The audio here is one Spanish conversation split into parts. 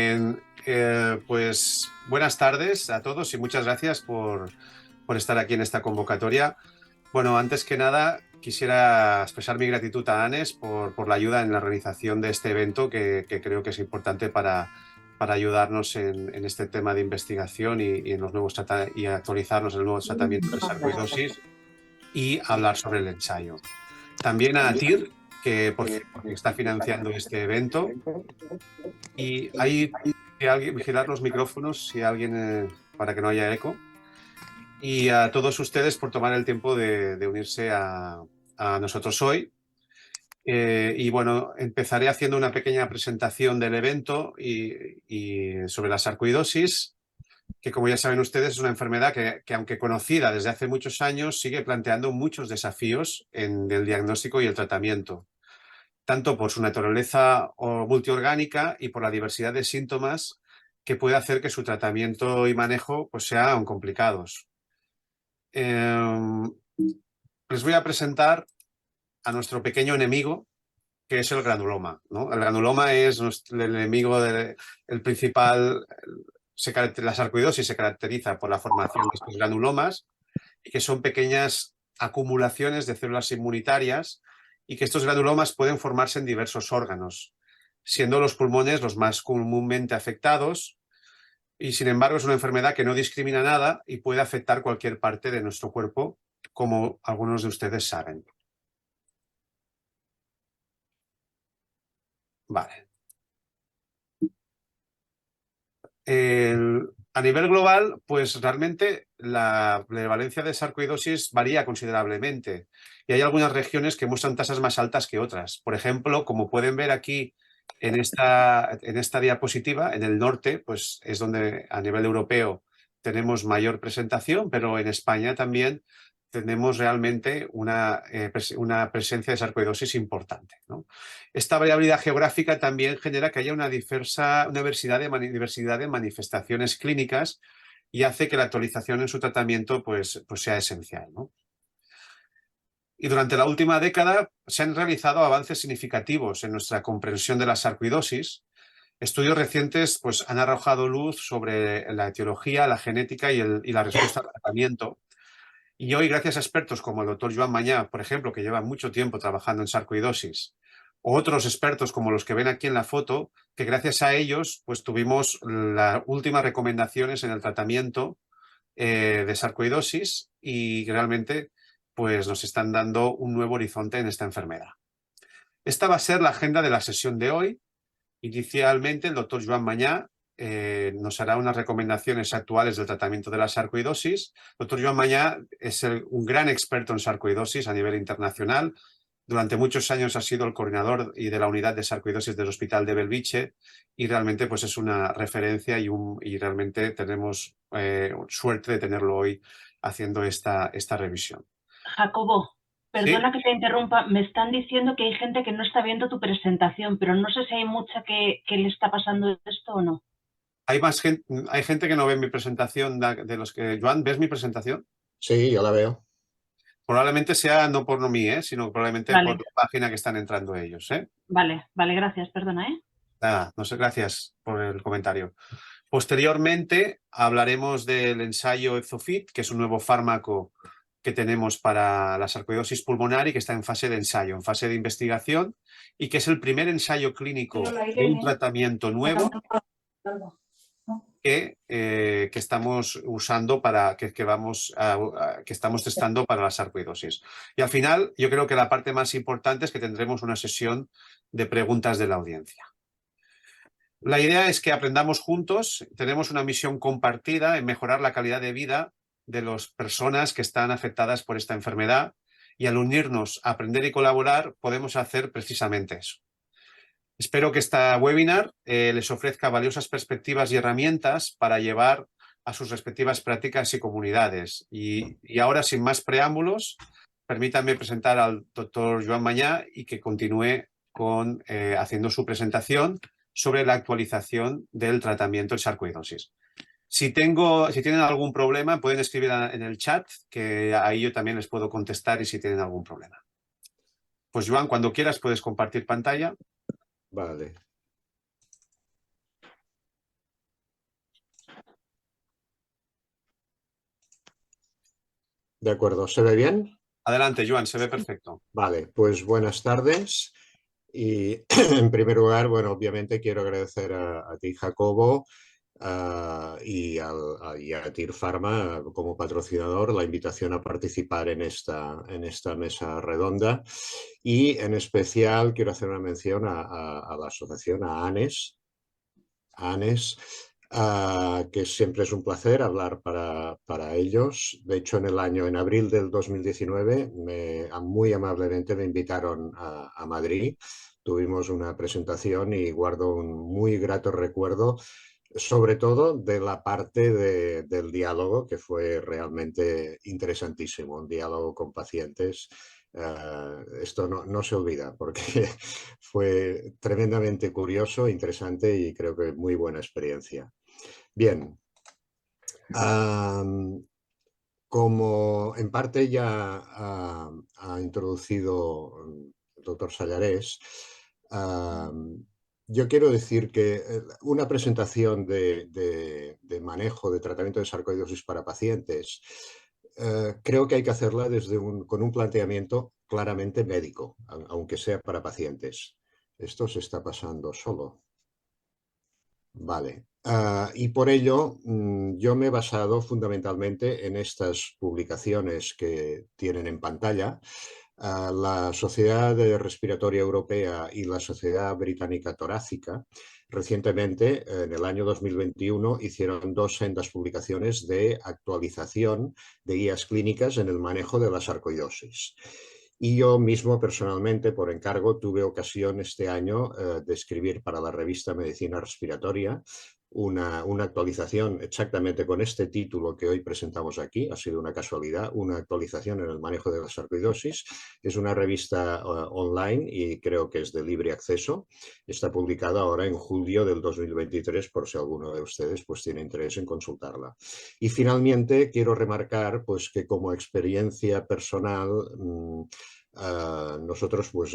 Bien, pues buenas tardes a todos y muchas gracias por estar aquí en esta convocatoria. Bueno, antes que nada, quisiera expresar mi gratitud a Anes por la ayuda en la realización de este evento que creo que es importante para ayudarnos en este tema de investigación y en los nuevos y actualizarnos en el nuevo tratamiento de sarcoidosis y hablar sobre el ensayo. También a ATIR, porque está financiando este evento. Y hay que vigilar los micrófonos si alguien, para que no haya eco. Y a todos ustedes por tomar el tiempo de unirse a nosotros hoy. Y bueno, empezaré haciendo una pequeña presentación del evento y sobre la sarcoidosis, que como ya saben ustedes es una enfermedad que aunque conocida desde hace muchos años, sigue planteando muchos desafíos en el diagnóstico y el tratamiento, tanto por su naturaleza multiorgánica y por la diversidad de síntomas que puede hacer que su tratamiento y manejo pues, sean complicados. Les voy a presentar a nuestro pequeño enemigo, que es el granuloma, ¿no? El granuloma es el enemigo, el principal. La sarcoidosis se caracteriza por la formación de estos granulomas y que son pequeñas acumulaciones de células inmunitarias y que estos granulomas pueden formarse en diversos órganos, siendo los pulmones los más comúnmente afectados y sin embargo es una enfermedad que no discrimina nada y puede afectar cualquier parte de nuestro cuerpo, como algunos de ustedes saben. Vale. A nivel global, pues realmente la prevalencia de sarcoidosis varía considerablemente y hay algunas regiones que muestran tasas más altas que otras. Por ejemplo, como pueden ver aquí en esta diapositiva, en el norte, pues es donde a nivel europeo tenemos mayor presentación, pero en España también tenemos realmente una presencia de sarcoidosis importante, ¿no? Esta variabilidad geográfica también genera que haya una diversidad de manifestaciones clínicas y hace que la actualización en su tratamiento pues sea esencial, ¿no? Y durante la última década se han realizado avances significativos en nuestra comprensión de la sarcoidosis. Estudios recientes pues, han arrojado luz sobre la etiología, la genética y la respuesta al tratamiento. Y hoy, gracias a expertos como el doctor Joan Mañá, por ejemplo, que lleva mucho tiempo trabajando en sarcoidosis, o otros expertos como los que ven aquí en la foto, que gracias a ellos pues, tuvimos las últimas recomendaciones en el tratamiento de sarcoidosis y realmente pues, nos están dando un nuevo horizonte en esta enfermedad. Esta va a ser la agenda de la sesión de hoy. Inicialmente, el doctor Joan Mañá nos hará unas recomendaciones actuales del tratamiento de la sarcoidosis. El doctor Joan Mañá es un gran experto en sarcoidosis a nivel internacional. Durante muchos años ha sido el coordinador y de la unidad de sarcoidosis del Hospital de Belviche y realmente pues, es una referencia y realmente tenemos suerte de tenerlo hoy haciendo esta revisión. Jacobo, ¿Sí? perdona que te interrumpa, me están diciendo que hay gente que no está viendo tu presentación, pero no sé si hay mucha que le está pasando esto o no. Hay gente que no ve mi presentación de los que... Joan, ¿ves mi presentación? Sí, yo la veo. Probablemente sea no por mí, sino probablemente por Vale, la página que están entrando ellos. vale, gracias, perdona, ¿eh? Nada, no sé, gracias por el comentario. Posteriormente hablaremos del ensayo EFZOFIT, que es un nuevo fármaco que tenemos para la sarcoidosis pulmonar y que está en fase de ensayo, en fase de investigación, y que es el primer ensayo clínico de un tratamiento nuevo que estamos usando que estamos testando para la sarcoidosis. Y al final, yo creo que la parte más importante es que tendremos una sesión de preguntas de la audiencia. La idea es que aprendamos juntos, tenemos una misión compartida en mejorar la calidad de vida de las personas que están afectadas por esta enfermedad y al unirnos a aprender y colaborar podemos hacer precisamente eso. Espero que esta webinar les ofrezca valiosas perspectivas y herramientas para llevar a sus respectivas prácticas y comunidades. Y ahora, sin más preámbulos, permítanme presentar al doctor Joan Mañá y que continúe haciendo su presentación sobre la actualización del tratamiento de sarcoidosis. Si tienen algún problema, pueden escribir en el chat, que ahí yo también les puedo contestar y si tienen algún problema. Pues Joan, cuando quieras puedes compartir pantalla. Vale. De acuerdo, ¿se ve bien? Adelante, Joan, se ve perfecto. Vale, pues buenas tardes. Y en primer lugar, bueno, obviamente quiero agradecer a ti, Jacobo, y a TIR Pharma como patrocinador la invitación a participar en esta mesa redonda. Y en especial quiero hacer una mención a la asociación, a ANES, que siempre es un placer hablar para ellos. De hecho, en abril del 2019, muy amablemente me invitaron a Madrid. Tuvimos una presentación y guardo un muy grato recuerdo, sobre todo de la parte del diálogo, que fue realmente interesantísimo, un diálogo con pacientes. Esto no se olvida porque fue tremendamente curioso, interesante y creo que muy buena experiencia. Bien, como en parte ya ha introducido el doctor Sallarés, yo quiero decir que una presentación de manejo de tratamiento de sarcoidosis para pacientes, creo que hay que hacerla con un planteamiento claramente médico, aunque sea para pacientes. Esto se está pasando solo. Vale. Y por ello, yo me he basado fundamentalmente en estas publicaciones que tienen en pantalla. La Sociedad Respiratoria Europea y la Sociedad Británica Torácica recientemente, en el año 2021, hicieron 2 sendas publicaciones de actualización de guías clínicas en el manejo de la sarcoidosis. Y yo mismo, personalmente, por encargo, tuve ocasión este año de escribir para la revista Medicina Respiratoria una actualización exactamente con este título que hoy presentamos aquí. Ha sido una casualidad, una actualización en el manejo de la sarcoidosis. Es una revista online y creo que es de libre acceso. Está publicada ahora en julio del 2023, por si alguno de ustedes pues, tiene interés en consultarla. Y finalmente quiero remarcar pues, que como experiencia personal, nosotros pues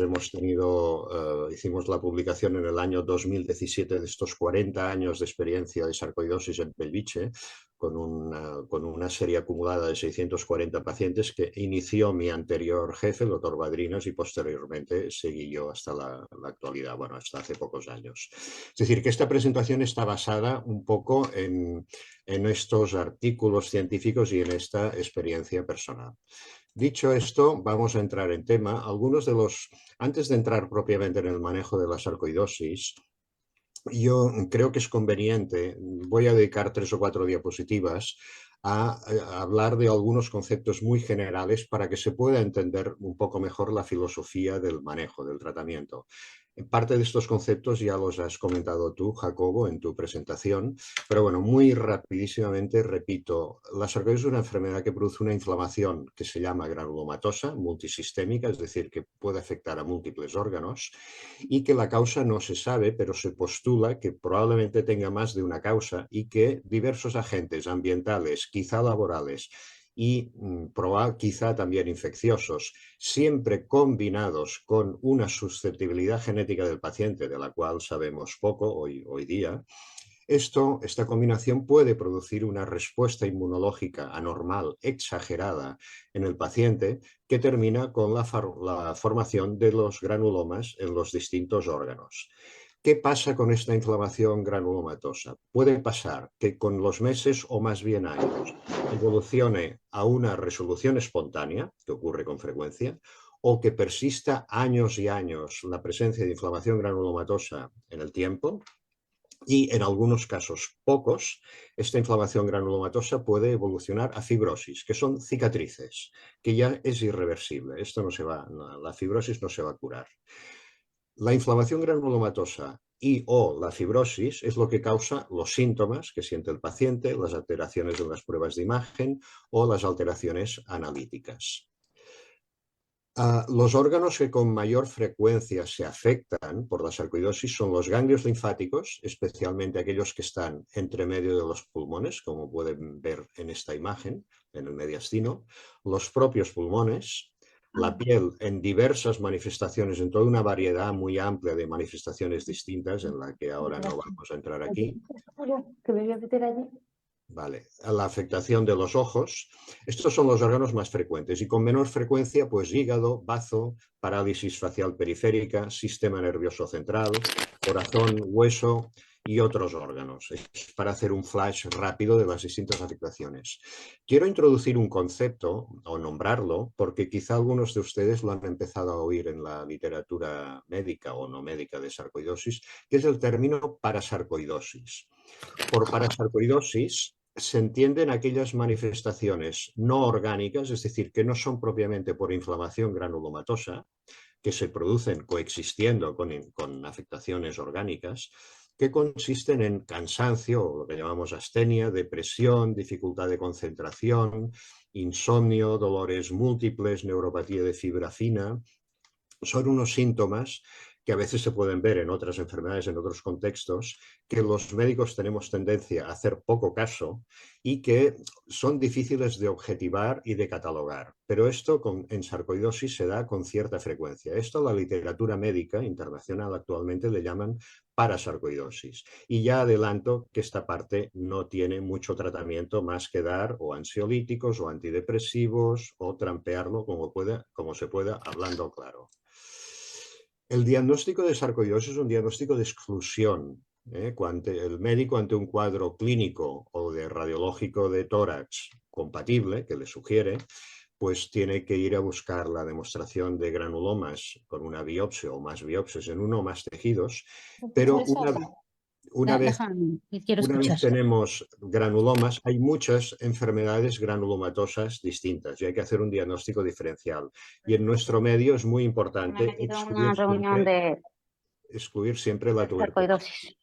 hicimos la publicación en el año 2017 de estos 40 años de experiencia de sarcoidosis en pelviche, con una serie acumulada de 640 pacientes que inició mi anterior jefe, el doctor Badrinas, y posteriormente seguí yo hasta la actualidad, bueno, hasta hace pocos años. Es decir, que esta presentación está basada un poco en estos artículos científicos y en esta experiencia personal. Dicho esto, vamos a entrar en tema. Antes de entrar propiamente en el manejo de la sarcoidosis, yo creo que es conveniente, voy a dedicar 3 o 4 diapositivas a hablar de algunos conceptos muy generales para que se pueda entender un poco mejor la filosofía del manejo, del tratamiento. Parte de estos conceptos ya los has comentado tú, Jacobo, en tu presentación, pero bueno, muy rapidísimamente repito, la sarcoidosis es una enfermedad que produce una inflamación que se llama granulomatosa, multisistémica, es decir, que puede afectar a múltiples órganos y que la causa no se sabe, pero se postula que probablemente tenga más de una causa y que diversos agentes ambientales, quizá laborales, y quizá también infecciosos, siempre combinados con una susceptibilidad genética del paciente, de la cual sabemos poco hoy día. Esta combinación puede producir una respuesta inmunológica anormal, exagerada en el paciente, que termina con la formación de los granulomas en los distintos órganos. ¿Qué pasa con esta inflamación granulomatosa? Puede pasar que con los meses o más bien años evolucione a una resolución espontánea, que ocurre con frecuencia, o que persista años y años la presencia de inflamación granulomatosa en el tiempo. Y en algunos casos, pocos, esta inflamación granulomatosa puede evolucionar a fibrosis, que son cicatrices, que ya es irreversible. La fibrosis no se va a curar. La inflamación granulomatosa o la fibrosis es lo que causa los síntomas que siente el paciente, las alteraciones en las pruebas de imagen o las alteraciones analíticas. Los órganos que con mayor frecuencia se afectan por la sarcoidosis son los ganglios linfáticos, especialmente aquellos que están entre medio de los pulmones, como pueden ver en esta imagen, en el mediastino, los propios pulmones, la piel en diversas manifestaciones, en toda una variedad muy amplia de manifestaciones distintas, en la que ahora no vamos a entrar aquí. Que me voy a meter allí. Vale, la afectación de los ojos. Estos son los órganos más frecuentes y con menor frecuencia, pues hígado, bazo, parálisis facial periférica, sistema nervioso central, corazón, hueso y otros órganos. Es para hacer un flash rápido de las distintas afectaciones. Quiero introducir un concepto o nombrarlo porque quizá algunos de ustedes lo han empezado a oír en la literatura médica o no médica de sarcoidosis, que es el término parasarcoidosis. Por parasarcoidosis se entienden aquellas manifestaciones no orgánicas, es decir, que no son propiamente por inflamación granulomatosa, que se producen coexistiendo con afectaciones orgánicas, que consisten en cansancio, o lo que llamamos astenia, depresión, dificultad de concentración, insomnio, dolores múltiples, neuropatía de fibra fina. Son unos síntomas que a veces se pueden ver en otras enfermedades, en otros contextos, que los médicos tenemos tendencia a hacer poco caso y que son difíciles de objetivar y de catalogar. Pero esto en sarcoidosis se da con cierta frecuencia. Esto la literatura médica internacional actualmente le llaman parasarcoidosis. Y ya adelanto que esta parte no tiene mucho tratamiento más que dar o ansiolíticos o antidepresivos o trampearlo como se pueda, hablando claro. El diagnóstico de sarcoidosis es un diagnóstico de exclusión. Cuando el médico ante un cuadro clínico o de radiológico de tórax compatible que le sugiere, pues tiene que ir a buscar la demostración de granulomas con una biopsia o más biopsias en uno o más tejidos, pero una vez tenemos granulomas, hay muchas enfermedades granulomatosas distintas y hay que hacer un diagnóstico diferencial. Y en nuestro medio es muy importante excluir siempre la tuberculosis.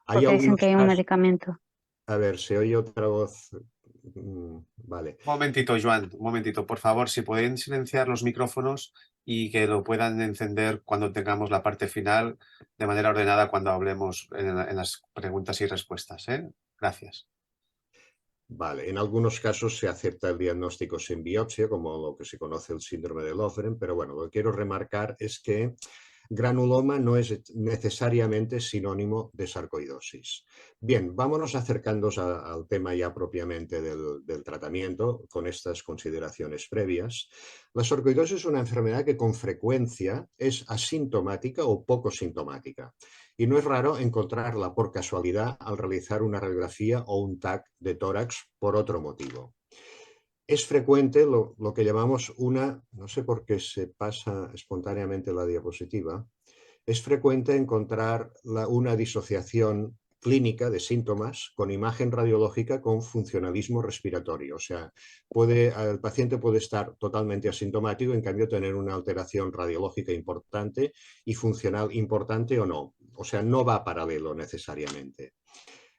Hay dicen que hay un casos, medicamento. a ver, se oye otra voz. Vale. Un momentito, Joan, un momentito. Por favor, si pueden silenciar los micrófonos y que lo puedan encender cuando tengamos la parte final de manera ordenada cuando hablemos en las preguntas y respuestas, ¿eh? Gracias. Vale, en algunos casos se acepta el diagnóstico sin biopsia, como lo que se conoce el síndrome de Löfgren, pero bueno, lo que quiero remarcar es que granuloma no es necesariamente sinónimo de sarcoidosis. Bien, vámonos acercándonos al tema ya propiamente del tratamiento con estas consideraciones previas. La sarcoidosis es una enfermedad que con frecuencia es asintomática o poco sintomática. Y no es raro encontrarla por casualidad al realizar una radiografía o un TAC de tórax por otro motivo. Es frecuente lo que llamamos no sé por qué se pasa espontáneamente la diapositiva, es frecuente encontrar una disociación clínica de síntomas con imagen radiológica con funcionalismo respiratorio. O sea, el paciente puede estar totalmente asintomático, en cambio tener una alteración radiológica importante y funcional importante o no. O sea, no va paralelo necesariamente.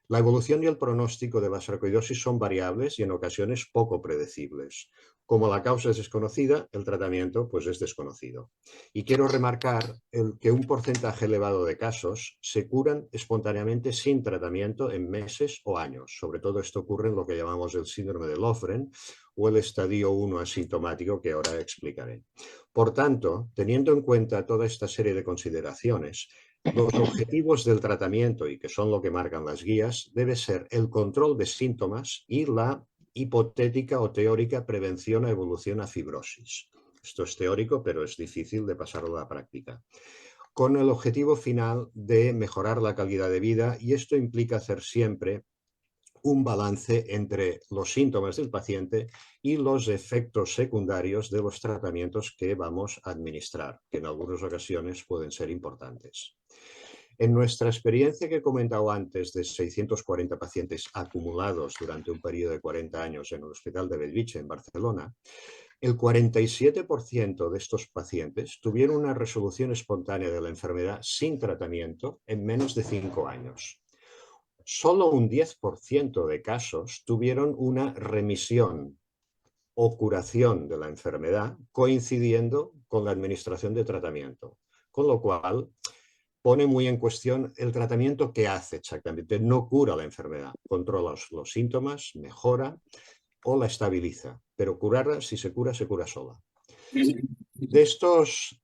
La evolución y el pronóstico de la sarcoidosis son variables y en ocasiones poco predecibles. Como la causa es desconocida, el tratamiento pues es desconocido. Y quiero remarcar que un porcentaje elevado de casos se curan espontáneamente sin tratamiento en meses o años. Sobre todo esto ocurre en lo que llamamos el síndrome de Löfgren o el estadio 1 asintomático que ahora explicaré. Por tanto, teniendo en cuenta toda esta serie de consideraciones, los objetivos del tratamiento, y que son lo que marcan las guías, debe ser el control de síntomas y la hipotética o teórica prevención a evolución a fibrosis. Esto es teórico, pero es difícil de pasarlo a la práctica. Con el objetivo final de mejorar la calidad de vida, y esto implica hacer siempre un balance entre los síntomas del paciente y los efectos secundarios de los tratamientos que vamos a administrar, que en algunas ocasiones pueden ser importantes. En nuestra experiencia que he comentado antes de 640 pacientes acumulados durante un periodo de 40 años en el Hospital de Bellvitge en Barcelona, el 47% de estos pacientes tuvieron una resolución espontánea de la enfermedad sin tratamiento en menos de 5 años. Solo un 10% de casos tuvieron una remisión o curación de la enfermedad coincidiendo con la administración de tratamiento, con lo cual pone muy en cuestión el tratamiento que hace exactamente. No cura la enfermedad, controla los síntomas, mejora o la estabiliza, pero curarla, si se cura sola. De estos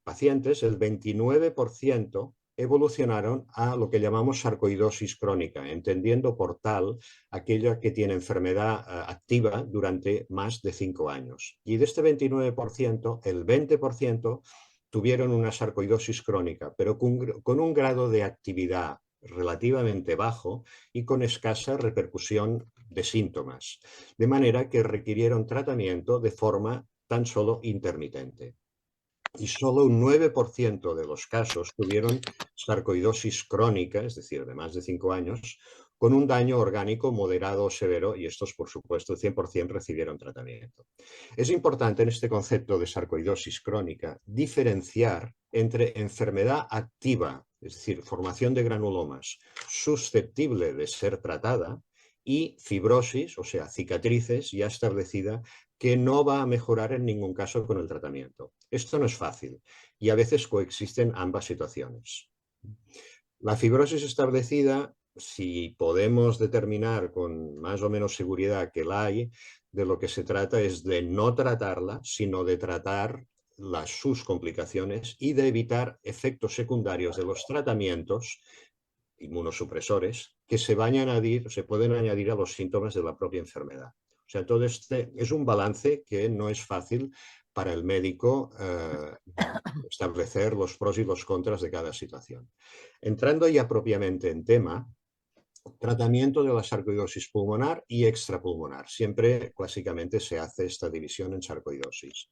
pacientes, el 29% evolucionaron a lo que llamamos sarcoidosis crónica, entendiendo por tal aquella que tiene enfermedad activa durante más de 5 años. Y de este 29%, el 20% tuvieron una sarcoidosis crónica, pero con un grado de actividad relativamente bajo y con escasa repercusión de síntomas, de manera que requirieron tratamiento de forma tan solo intermitente. Y solo un 9% de los casos tuvieron sarcoidosis crónica, es decir, de más de 5 años, con un daño orgánico moderado o severo, y estos, por supuesto, el 100% recibieron tratamiento. Es importante en este concepto de sarcoidosis crónica diferenciar entre enfermedad activa, es decir, formación de granulomas, susceptible de ser tratada, y fibrosis, o sea, cicatrices ya establecida, que no va a mejorar en ningún caso con el tratamiento. Esto no es fácil y a veces coexisten ambas situaciones. La fibrosis establecida, si podemos determinar con más o menos seguridad que la hay, de lo que se trata es de no tratarla, sino de tratar sus complicaciones y de evitar efectos secundarios de los tratamientos inmunosupresores que se pueden añadir a los síntomas de la propia enfermedad. O sea, todo este es un balance que no es fácil para el médico establecer los pros y los contras de cada situación. Entrando ya propiamente en tema, tratamiento de la sarcoidosis pulmonar y extrapulmonar. Siempre clásicamente se hace esta división en sarcoidosis.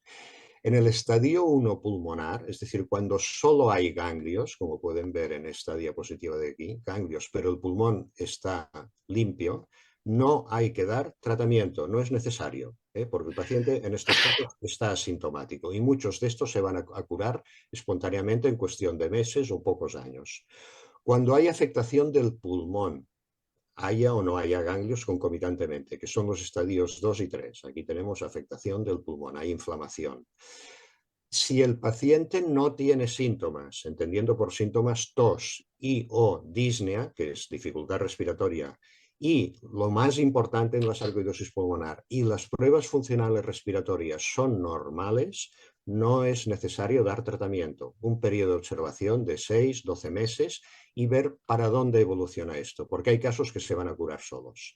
En el estadio 1 pulmonar, es decir, cuando solo hay ganglios, como pueden ver en esta diapositiva de aquí, ganglios, pero el pulmón está limpio, no hay que dar tratamiento, no es necesario, porque el paciente en estos casos está asintomático y muchos de estos se van a curar espontáneamente en cuestión de meses o pocos años. Cuando hay afectación del pulmón, haya o no haya ganglios concomitantemente, que son los estadios 2 y 3. Aquí tenemos afectación del pulmón, hay inflamación. Si el paciente no tiene síntomas, entendiendo por síntomas tos y o disnea, que es dificultad respiratoria, y lo más importante en la sarcoidosis pulmonar, y las pruebas funcionales respiratorias son normales, no es necesario dar tratamiento. Un periodo de observación de 6-12 meses y ver para dónde evoluciona esto, porque hay casos que se van a curar solos.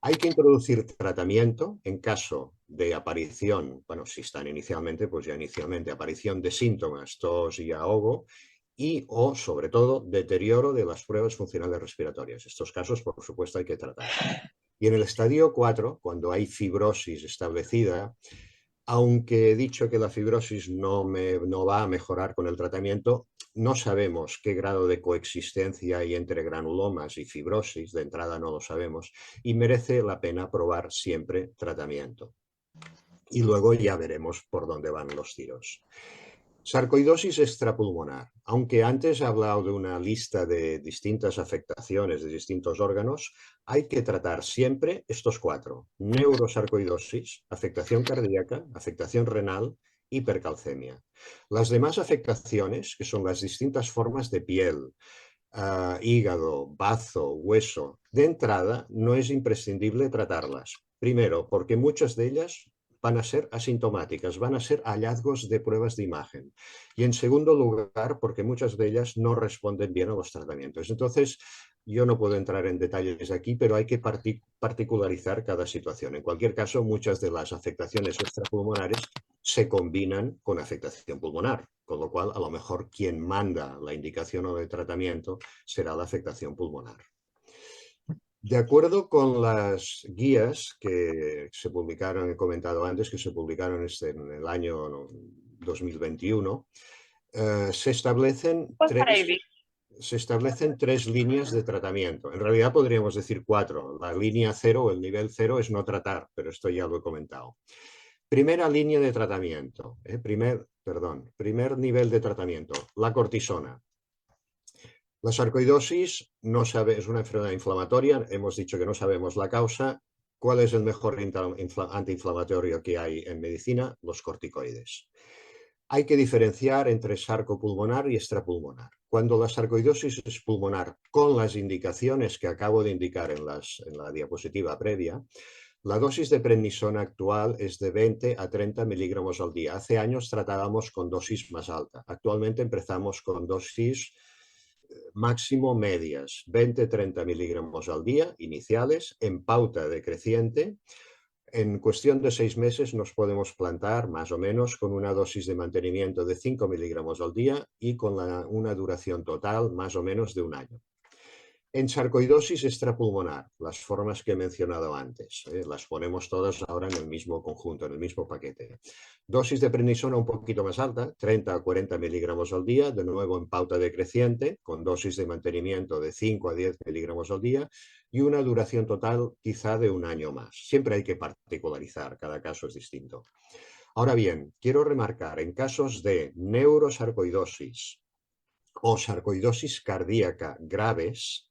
Hay que introducir tratamiento en caso de aparición, bueno, si están inicialmente, pues ya inicialmente, aparición de síntomas, tos y ahogo, y o, sobre todo, deterioro de las pruebas funcionales respiratorias. Estos casos, por supuesto, hay que tratar. Y en el estadio 4, cuando hay fibrosis establecida, aunque he dicho que la fibrosis no va a mejorar con el tratamiento, no sabemos qué grado de coexistencia hay entre granulomas y fibrosis, de entrada no lo sabemos, y merece la pena probar siempre tratamiento. Y luego ya veremos por dónde van los tiros. Sarcoidosis extrapulmonar. Aunque antes he hablado de una lista de distintas afectaciones de distintos órganos, hay que tratar siempre estos 4. Neurosarcoidosis, afectación cardíaca, afectación renal, hipercalcemia. Las demás afectaciones, que son las distintas formas de piel, hígado, bazo, hueso, de entrada no es imprescindible tratarlas. Primero, porque muchas de ellas van a ser asintomáticas, van a ser hallazgos de pruebas de imagen. Y en segundo lugar, porque muchas de ellas no responden bien a los tratamientos. Entonces, yo no puedo entrar en detalles aquí, pero hay que particularizar cada situación. En cualquier caso, muchas de las afectaciones extrapulmonares se combinan con afectación pulmonar, con lo cual a lo mejor quien manda la indicación o el tratamiento será la afectación pulmonar. De acuerdo con las guías que se publicaron, he comentado antes, que se publicaron en el año 2021, se establecen 3 líneas de tratamiento. En realidad podríamos decir 4. La línea 0 o el nivel 0 es no tratar, pero esto ya lo he comentado. Primera línea de tratamiento, primer nivel de tratamiento, la cortisona. La sarcoidosis es una enfermedad inflamatoria, hemos dicho que no sabemos la causa. ¿Cuál es el mejor antiinflamatorio que hay en medicina? Los corticoides. Hay que diferenciar entre sarcopulmonar y extrapulmonar. Cuando la sarcoidosis es pulmonar con las indicaciones que acabo de indicar en la diapositiva previa, la dosis de prednisona actual es de 20 a 30 miligramos al día. Hace años tratábamos con dosis más alta. Actualmente empezamos con dosis máximo medias, 20-30 miligramos al día, iniciales, en pauta decreciente. En cuestión de 6 meses nos podemos plantar más o menos con una dosis de mantenimiento de 5 miligramos al día y con una duración total más o menos de 1 año. En sarcoidosis extrapulmonar, las formas que he mencionado antes, las ponemos todas ahora en el mismo conjunto, en el mismo paquete. Dosis de prednisona un poquito más alta, 30 a 40 miligramos al día, de nuevo en pauta decreciente, con dosis de mantenimiento de 5 a 10 miligramos al día y una duración total quizá de 1 año más. Siempre hay que particularizar, cada caso es distinto. Ahora bien, quiero remarcar, en casos de neurosarcoidosis o sarcoidosis cardíaca graves,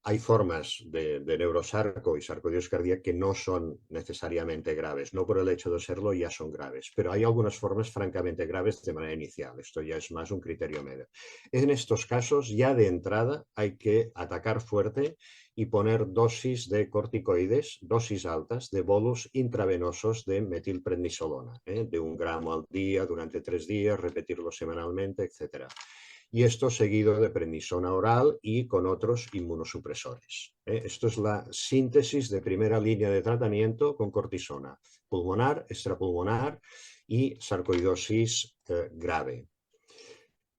hay formas de neurosarco y sarcoidosis cardíaca que no son necesariamente graves, no por el hecho de serlo ya son graves, pero hay algunas formas francamente graves de manera inicial, esto ya es más un criterio medio. En estos casos ya de entrada hay que atacar fuerte y poner dosis de corticoides, dosis altas de bolus intravenosos de metilprednisolona, de 1 gramo al día durante 3 días, repetirlo semanalmente, etc. Y esto seguido de prednisona oral y con otros inmunosupresores. Esto es la síntesis de primera línea de tratamiento con cortisona, pulmonar, extrapulmonar y sarcoidosis grave.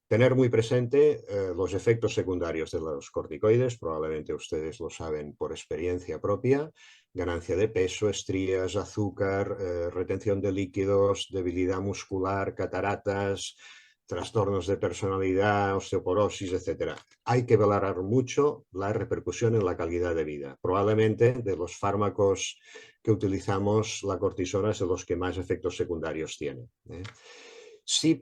Tener muy presente los efectos secundarios de los corticoides, probablemente ustedes lo saben por experiencia propia, ganancia de peso, estrías, azúcar, retención de líquidos, debilidad muscular, cataratas, trastornos de personalidad, osteoporosis, etc. Hay que valorar mucho la repercusión en la calidad de vida. Probablemente de los fármacos que utilizamos, la cortisona es de los que más efectos secundarios tiene. Si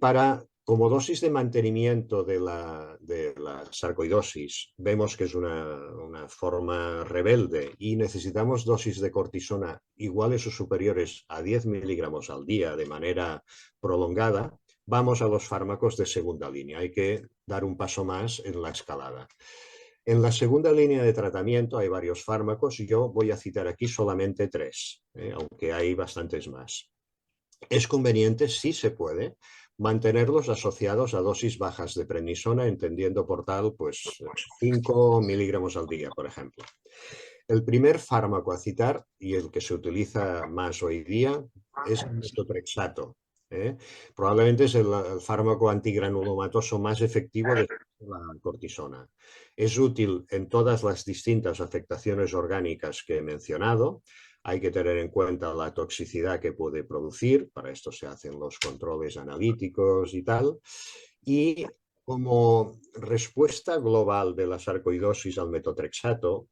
como dosis de mantenimiento de la sarcoidosis vemos que es una forma rebelde y necesitamos dosis de cortisona iguales o superiores a 10 miligramos al día de manera prolongada, vamos a los fármacos de segunda línea. Hay que dar un paso más en la escalada. En la segunda línea de tratamiento hay varios fármacos y yo voy a citar aquí solamente 3, aunque hay bastantes más. Es conveniente, si se puede, mantenerlos asociados a dosis bajas de prednisona, entendiendo por tal, pues 5 miligramos al día, por ejemplo. El primer fármaco a citar, y el que se utiliza más hoy día, es el metotrexato. Probablemente es el fármaco antigranulomatoso más efectivo de la cortisona. Es útil en todas las distintas afectaciones orgánicas que he mencionado. Hay que tener en cuenta la toxicidad que puede producir, para esto se hacen los controles analíticos y tal. Y como respuesta global de la sarcoidosis al metotrexato,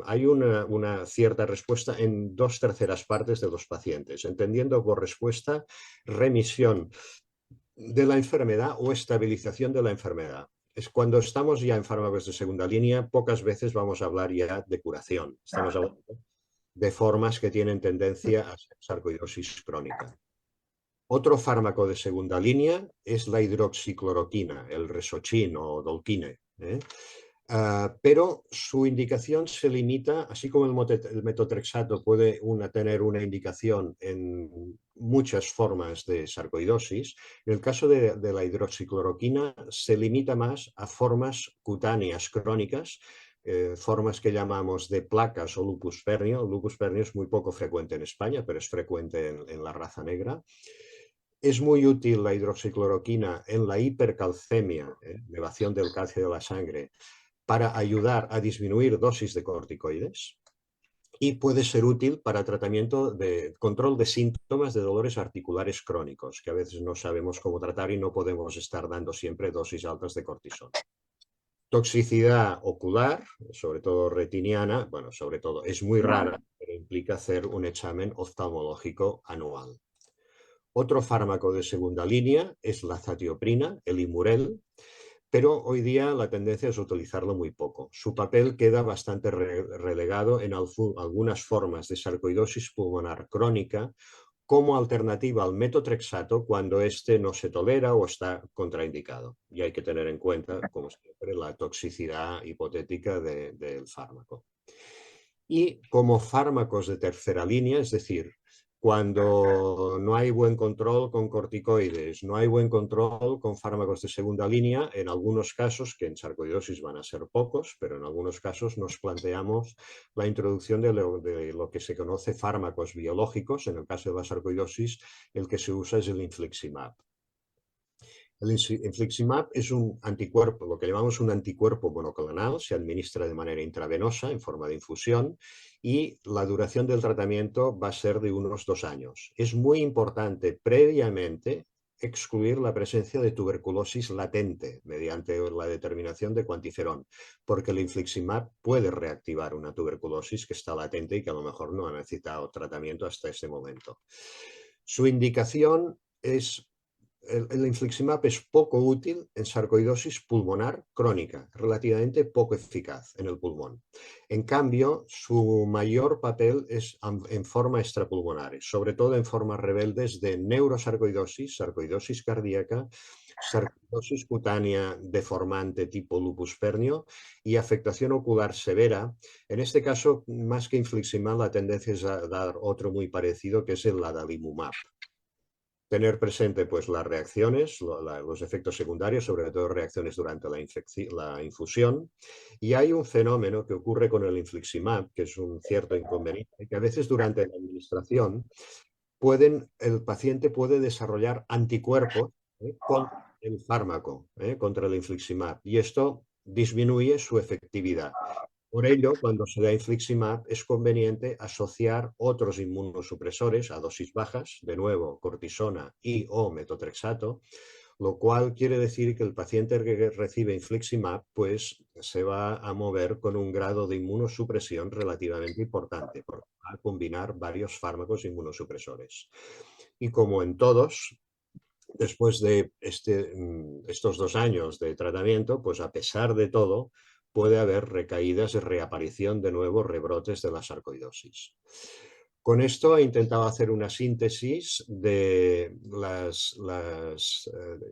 hay una cierta respuesta en 2/3 partes de los pacientes, entendiendo por respuesta remisión de la enfermedad o estabilización de la enfermedad. Es cuando estamos ya en fármacos de segunda línea, pocas veces vamos a hablar ya de curación. Estamos hablando de formas que tienen tendencia a ser sarcoidosis crónica. Otro fármaco de segunda línea es la hidroxicloroquina, el Resochine o Dolquine. Pero su indicación se limita, así como el metotrexato puede tener una indicación en muchas formas de sarcoidosis, en el caso de la hidroxicloroquina se limita más a formas cutáneas crónicas, formas que llamamos de placas o lupus pernio. El lupus pernio es muy poco frecuente en España, pero es frecuente en la raza negra. Es muy útil la hidroxicloroquina en la hipercalcemia, elevación del calcio de la sangre, para ayudar a disminuir dosis de corticoides, y puede ser útil para tratamiento de control de síntomas de dolores articulares crónicos, que a veces no sabemos cómo tratar y no podemos estar dando siempre dosis altas de cortisona. Toxicidad ocular, sobre todo retiniana, bueno, sobre todo es muy rara, pero implica hacer un examen oftalmológico anual. Otro fármaco de segunda línea es la zatioprina, el Imurel, pero hoy día la tendencia es utilizarlo muy poco. Su papel queda bastante relegado en algunas formas de sarcoidosis pulmonar crónica como alternativa al metotrexato cuando éste no se tolera o está contraindicado. Y hay que tener en cuenta, como siempre, la toxicidad hipotética del fármaco. Y como fármacos de tercera línea, es decir, Cuando no hay buen control con corticoides, no hay buen control con fármacos de segunda línea, en algunos casos, que en sarcoidosis van a ser pocos, pero en algunos casos nos planteamos la introducción de lo que se conoce fármacos biológicos. En el caso de la sarcoidosis, el que se usa es el infliximab. El infliximab es un anticuerpo, lo que llamamos un anticuerpo monoclonal, se administra de manera intravenosa en forma de infusión y la duración del tratamiento va a ser de unos 2 años. Es muy importante previamente excluir la presencia de tuberculosis latente mediante la determinación de cuantiferón, porque el infliximab puede reactivar una tuberculosis que está latente y que a lo mejor no ha necesitado tratamiento hasta ese momento. Su indicación es el infliximab es poco útil en sarcoidosis pulmonar crónica, relativamente poco eficaz en el pulmón. En cambio, su mayor papel es en forma extrapulmonares, sobre todo en formas rebeldes de neurosarcoidosis, sarcoidosis cardíaca, sarcoidosis cutánea deformante tipo lupus pernio y afectación ocular severa. En este caso, más que infliximab, la tendencia es a dar otro muy parecido, que es el adalimumab. Tener presente pues las reacciones, los efectos secundarios, sobre todo reacciones durante la infusión. Y hay un fenómeno que ocurre con el infliximab, que es un cierto inconveniente, que a veces durante la administración el paciente puede desarrollar anticuerpos contra el fármaco, contra el infliximab, y esto disminuye su efectividad. Por ello, cuando se da infliximab, es conveniente asociar otros inmunosupresores a dosis bajas, de nuevo cortisona y o metotrexato, lo cual quiere decir que el paciente que recibe infliximab pues, se va a mover con un grado de inmunosupresión relativamente importante, porque va a combinar varios fármacos inmunosupresores. Y como en todos, después de estos 2 años de tratamiento, pues a pesar de todo, puede haber recaídas y reaparición de nuevos rebrotes de la sarcoidosis. Con esto he intentado hacer una síntesis de las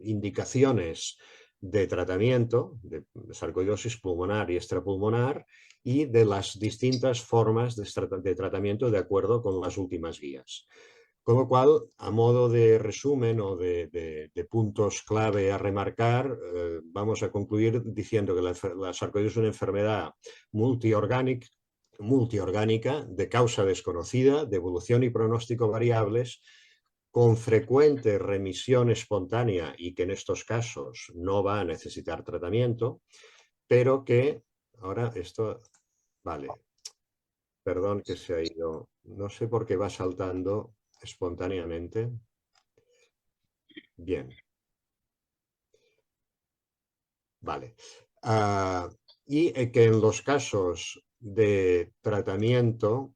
indicaciones de tratamiento de sarcoidosis pulmonar y extrapulmonar y de las distintas formas de tratamiento de acuerdo con las últimas guías. Con lo cual, a modo de resumen o de puntos clave a remarcar, vamos a concluir diciendo que la sarcoidosis es una enfermedad multiorgánica, de causa desconocida, de evolución y pronóstico variables, con frecuente remisión espontánea y que en estos casos no va a necesitar tratamiento, pero que, ahora esto, vale, perdón que se ha ido, no sé por qué va saltando espontáneamente. Bien. Vale. Y que en los casos de tratamiento,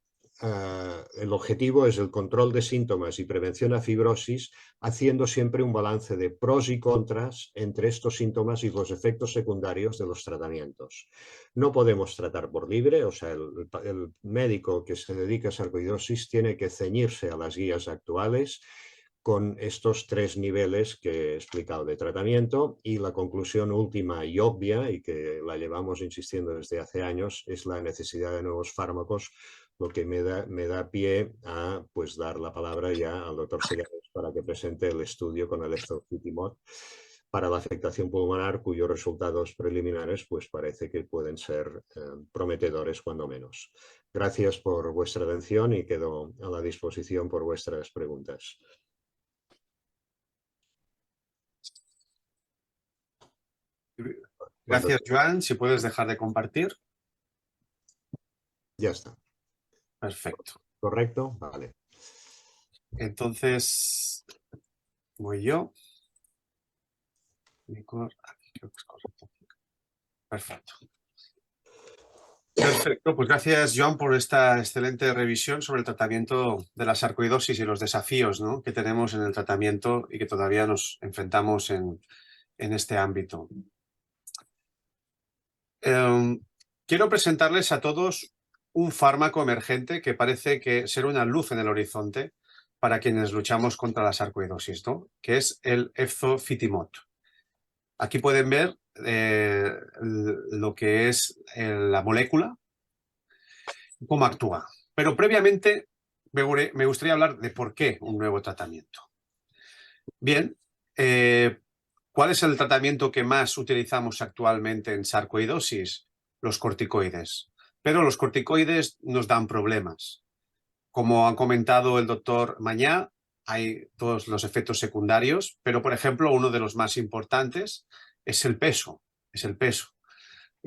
el objetivo es el control de síntomas y prevención a fibrosis, haciendo siempre un balance de pros y contras entre estos síntomas y los efectos secundarios de los tratamientos. No podemos tratar por libre, o sea, el médico que se dedica a sarcoidosis tiene que ceñirse a las guías actuales con estos 3 niveles que he explicado de tratamiento, y la conclusión última y obvia, y que la llevamos insistiendo desde hace años, es la necesidad de nuevos fármacos, lo que me da pie a pues, dar la palabra ya al doctor Segares para que presente el estudio con el efzofitimod para la afectación pulmonar, cuyos resultados preliminares pues, parece que pueden ser prometedores cuando menos. Gracias por vuestra atención y quedo a la disposición por vuestras preguntas. Gracias, Joan. Si puedes dejar de compartir. Ya está. Perfecto. ¿Correcto? Vale. Entonces, voy yo. Aquí creo que es correcto. Perfecto. Perfecto, pues gracias, Joan, por esta excelente revisión sobre el tratamiento de la sarcoidosis y los desafíos, ¿no?, que tenemos en el tratamiento y que todavía nos enfrentamos en este ámbito. Quiero presentarles a todos un fármaco emergente que parece que ser una luz en el horizonte para quienes luchamos contra la sarcoidosis, ¿no?, que es el efzofitimod. Aquí pueden ver lo que es la molécula, cómo actúa. Pero previamente me gustaría hablar de por qué un nuevo tratamiento. Bien, ¿cuál es el tratamiento que más utilizamos actualmente en sarcoidosis? Los corticoides. Pero los corticoides nos dan problemas. Como ha comentado el doctor Mañá, hay todos los efectos secundarios, pero por ejemplo uno de los más importantes es el peso.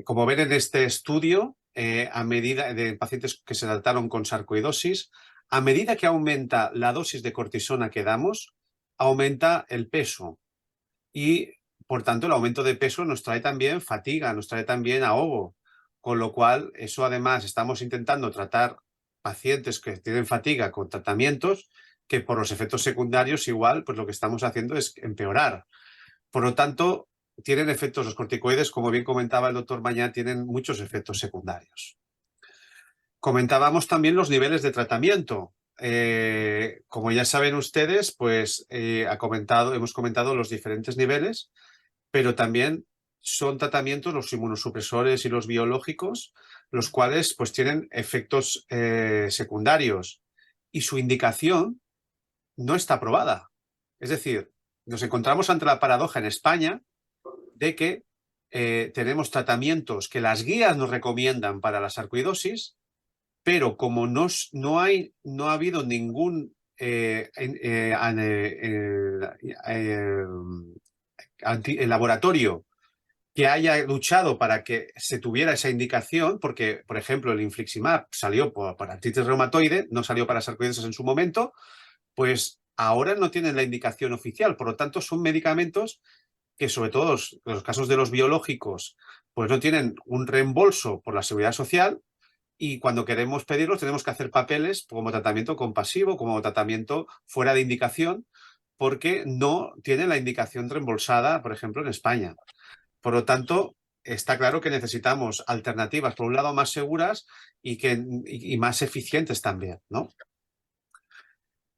Como ven en este estudio, a medida de pacientes que se trataron con sarcoidosis, a medida que aumenta la dosis de cortisona que damos, aumenta el peso y por tanto el aumento de peso nos trae también fatiga, nos trae también ahogo, con lo cual eso además estamos intentando tratar pacientes que tienen fatiga con tratamientos que por los efectos secundarios igual pues lo que estamos haciendo es empeorar. Por lo tanto, tienen efectos, los corticoides, como bien comentaba el doctor Mañá, tienen muchos efectos secundarios. Comentábamos también los niveles de tratamiento. Como ya saben ustedes, pues hemos comentado los diferentes niveles, pero también son tratamientos, los inmunosupresores y los biológicos, los cuales pues tienen efectos secundarios y su indicación no está aprobada. Es decir, nos encontramos ante la paradoja en España de que tenemos tratamientos que las guías nos recomiendan para la sarcoidosis, pero como no ha habido ningún laboratorio que haya luchado para que se tuviera esa indicación, porque, por ejemplo, el infliximab salió para artritis reumatoide, no salió para sarcoidosis en su momento, pues ahora no tienen la indicación oficial. Por lo tanto, son medicamentos que, sobre todo en los casos de los biológicos, pues no tienen un reembolso por la Seguridad Social y cuando queremos pedirlos tenemos que hacer papeles como tratamiento compasivo, como tratamiento fuera de indicación, porque no tienen la indicación reembolsada, por ejemplo, en España. Por lo tanto, está claro que necesitamos alternativas, por un lado, más seguras y más eficientes también, ¿no?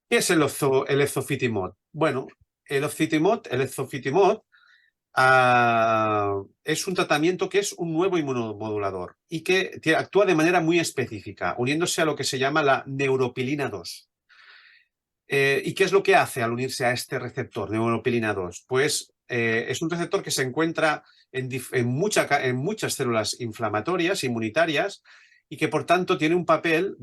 ¿Qué es el ezofitimod? Bueno, el ezofitimod es un tratamiento que es un nuevo inmunomodulador y que actúa de manera muy específica, uniéndose a lo que se llama la neuropilina 2. ¿Y qué es lo que hace al unirse a este receptor, neuropilina 2? Pues es un receptor que se encuentra en muchas células inflamatorias, inmunitarias, y que por tanto tiene un papel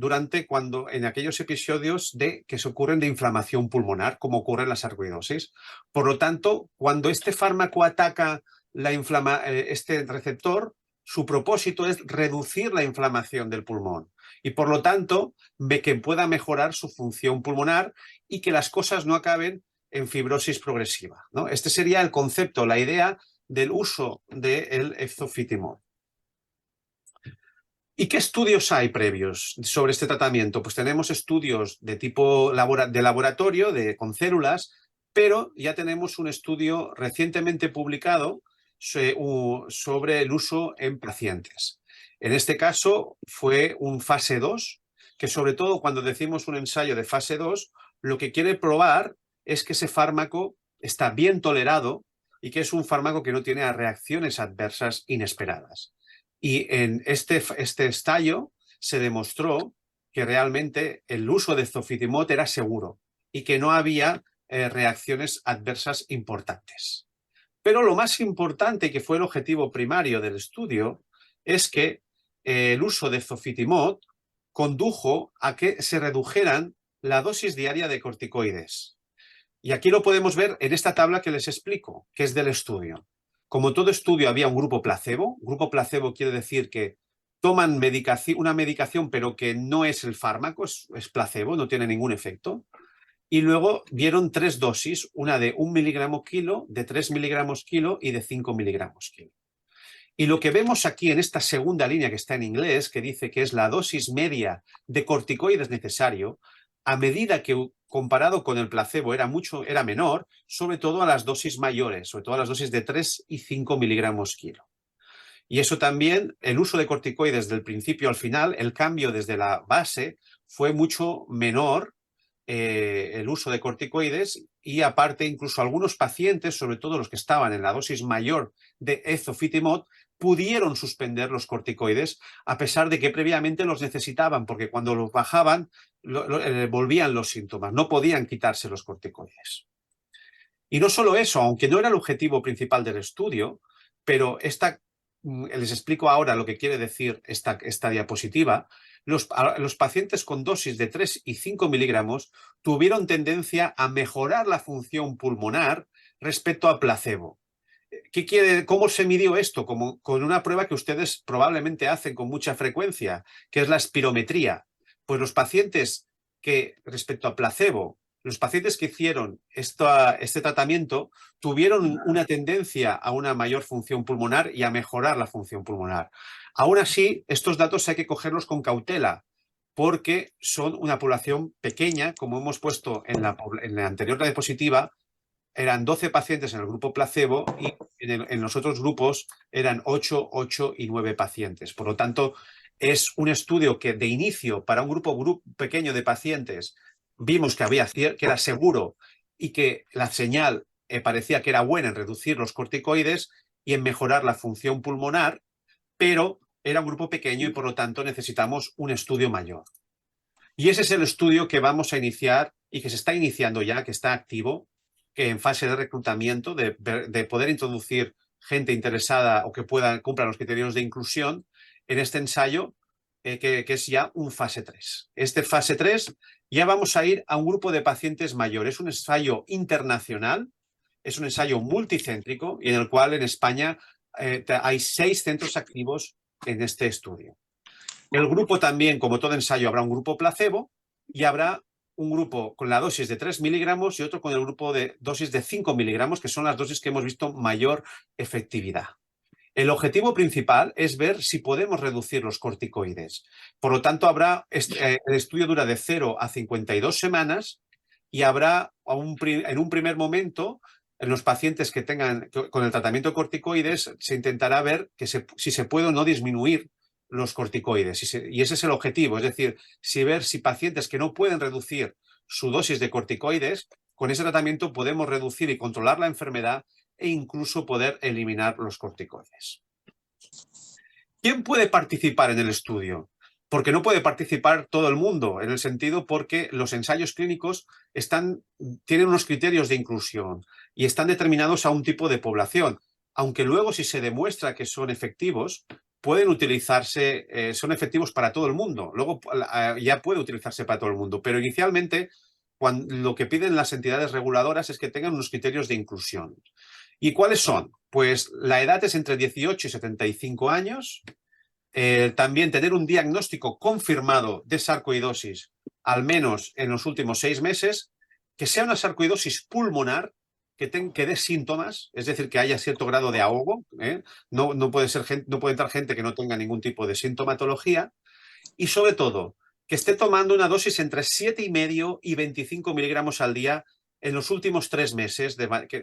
en aquellos episodios que se ocurren de inflamación pulmonar, como ocurre en la sarcoidosis. Por lo tanto, cuando este fármaco ataca este receptor, su propósito es reducir la inflamación del pulmón y por lo tanto que pueda mejorar su función pulmonar y que las cosas no acaben en fibrosis progresiva, ¿no? Este sería el concepto, la idea del uso del ezofitimod. ¿Y qué estudios hay previos sobre este tratamiento? Pues tenemos estudios de tipo de laboratorio, con células, pero ya tenemos un estudio recientemente publicado sobre el uso en pacientes. En este caso fue un fase 2, que sobre todo cuando decimos un ensayo de fase 2, lo que quiere probar es que ese fármaco está bien tolerado y que es un fármaco que no tiene reacciones adversas inesperadas. Y en este ensayo se demostró que realmente el uso de ezofitimod era seguro y que no había reacciones adversas importantes. Pero lo más importante, que fue el objetivo primario del estudio, es que el uso de ezofitimod condujo a que se redujeran la dosis diaria de corticoides. Y aquí lo podemos ver en esta tabla que les explico, que es del estudio. Como todo estudio había un grupo placebo. Grupo placebo quiere decir que toman una medicación pero que no es el fármaco, es placebo, no tiene ningún efecto. Y luego vieron 3 dosis, una de 1 miligramo kilo, de 3 miligramos kilo y de 5 miligramos kilo. Y lo que vemos aquí en esta segunda línea que está en inglés, que dice que es la dosis media de corticoides necesario, a medida que comparado con el placebo era menor, sobre todo a las dosis mayores, sobre todo a las dosis de 3 y 5 miligramos kilo. Y eso también, el uso de corticoides del principio al final, el cambio desde la base fue mucho menor, el uso de corticoides, y aparte incluso algunos pacientes, sobre todo los que estaban en la dosis mayor de ezofitimod, pudieron suspender los corticoides a pesar de que previamente los necesitaban, porque cuando los bajaban volvían los síntomas, no podían quitarse los corticoides. Y no solo eso, aunque no era el objetivo principal del estudio, pero les explico ahora lo que quiere decir esta diapositiva. Los pacientes con dosis de 3 y 5 miligramos tuvieron tendencia a mejorar la función pulmonar respecto a placebo. ¿Cómo se midió esto? Con una prueba que ustedes probablemente hacen con mucha frecuencia, que es la espirometría. Pues los pacientes que, respecto a placebo, los pacientes que hicieron este tratamiento tuvieron una tendencia a una mayor función pulmonar y a mejorar la función pulmonar. Aún así, estos datos hay que cogerlos con cautela, porque son una población pequeña, como hemos puesto en la anterior diapositiva. Eran 12 pacientes en el grupo placebo y en los otros grupos eran 8, 8 y 9 pacientes. Por lo tanto, es un estudio que de inicio, para un grupo pequeño de pacientes, vimos que era seguro y que la señal parecía que era buena en reducir los corticoides y en mejorar la función pulmonar, pero era un grupo pequeño y por lo tanto necesitamos un estudio mayor. Y ese es el estudio que vamos a iniciar y que se está iniciando ya, que está activo, que en fase de reclutamiento, de poder introducir gente interesada o que cumpla los criterios de inclusión en este ensayo, que es ya un fase 3. Este fase 3 ya vamos a ir a un grupo de pacientes mayores. Es un ensayo internacional, es un ensayo multicéntrico y en el cual en España hay 6 centros activos en este estudio. El grupo también, como todo ensayo, habrá un grupo placebo y habrá un grupo con la dosis de 3 miligramos y otro con el grupo de dosis de 5 miligramos, que son las dosis que hemos visto mayor efectividad. El objetivo principal es ver si podemos reducir los corticoides. Por lo tanto, el estudio dura de 0 a 52 semanas y habrá en un primer momento, en los pacientes que tengan con el tratamiento de corticoides, se intentará ver si se puede o no disminuir los corticoides. Y ese es el objetivo, es decir, ver si pacientes que no pueden reducir su dosis de corticoides, con ese tratamiento podemos reducir y controlar la enfermedad e incluso poder eliminar los corticoides. ¿Quién puede participar en el estudio? Porque no puede participar todo el mundo, en el sentido porque los ensayos clínicos tienen unos criterios de inclusión y están determinados a un tipo de población, aunque luego si se demuestra que son efectivos, pueden utilizarse, son efectivos para todo el mundo. Luego ya puede utilizarse para todo el mundo, pero inicialmente lo que piden las entidades reguladoras es que tengan unos criterios de inclusión. ¿Y cuáles son? Pues la edad es entre 18 y 75 años, también tener un diagnóstico confirmado de sarcoidosis, al menos en los últimos 6 meses, que sea una sarcoidosis pulmonar, que dé síntomas, es decir, que haya cierto grado de ahogo, no puede entrar gente que no tenga ningún tipo de sintomatología, y sobre todo, que esté tomando una dosis entre 7,5 y 25 miligramos al día en los últimos 3 meses,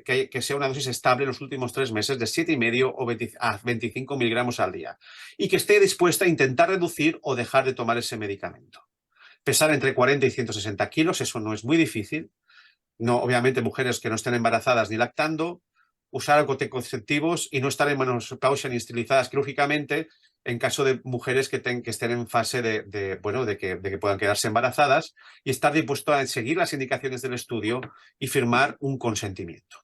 que sea una dosis estable en los últimos 3 meses de 7,5 a 25 miligramos al día, y que esté dispuesta a intentar reducir o dejar de tomar ese medicamento. Pesar entre 40 y 160 kilos, eso no es muy difícil. No, obviamente, mujeres que no estén embarazadas ni lactando, usar anticonceptivos y no estar en menopausia ni esterilizadas quirúrgicamente en caso de mujeres que estén en fase de que puedan quedarse embarazadas, y estar dispuesto a seguir las indicaciones del estudio y firmar un consentimiento.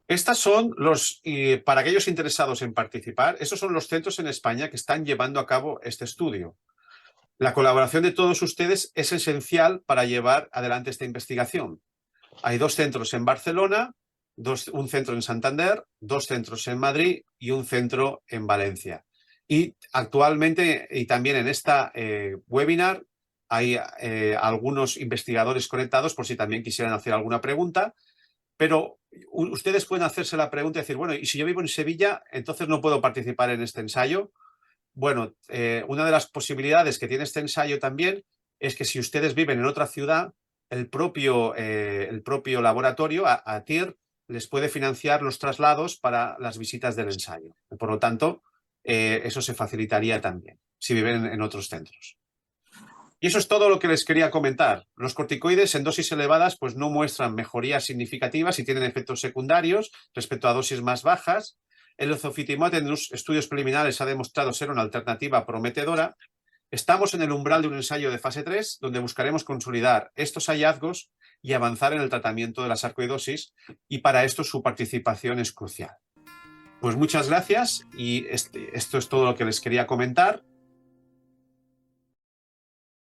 Estas son para aquellos interesados en participar, esos son los centros en España que están llevando a cabo este estudio. La colaboración de todos ustedes es esencial para llevar adelante esta investigación. Hay 2 centros en Barcelona, un centro en Santander, 2 centros en Madrid y un centro en Valencia. Y actualmente, y también en esta webinar, hay algunos investigadores conectados por si también quisieran hacer alguna pregunta, pero ustedes pueden hacerse la pregunta y decir, bueno, ¿y si yo vivo en Sevilla, entonces no puedo participar en este ensayo? Bueno, una de las posibilidades que tiene este ensayo también es que si ustedes viven en otra ciudad, el propio laboratorio, ATIR, les puede financiar los traslados para las visitas del ensayo. Por lo tanto, eso se facilitaría también si viven en otros centros. Y eso es todo lo que les quería comentar. Los corticoides en dosis elevadas pues no muestran mejorías significativas y tienen efectos secundarios respecto a dosis más bajas. El zofitimab en los estudios preliminares ha demostrado ser una alternativa prometedora. Estamos en el umbral de un ensayo de fase 3 donde buscaremos consolidar estos hallazgos y avanzar en el tratamiento de la sarcoidosis, y para esto su participación es crucial. Pues muchas gracias y esto es todo lo que les quería comentar.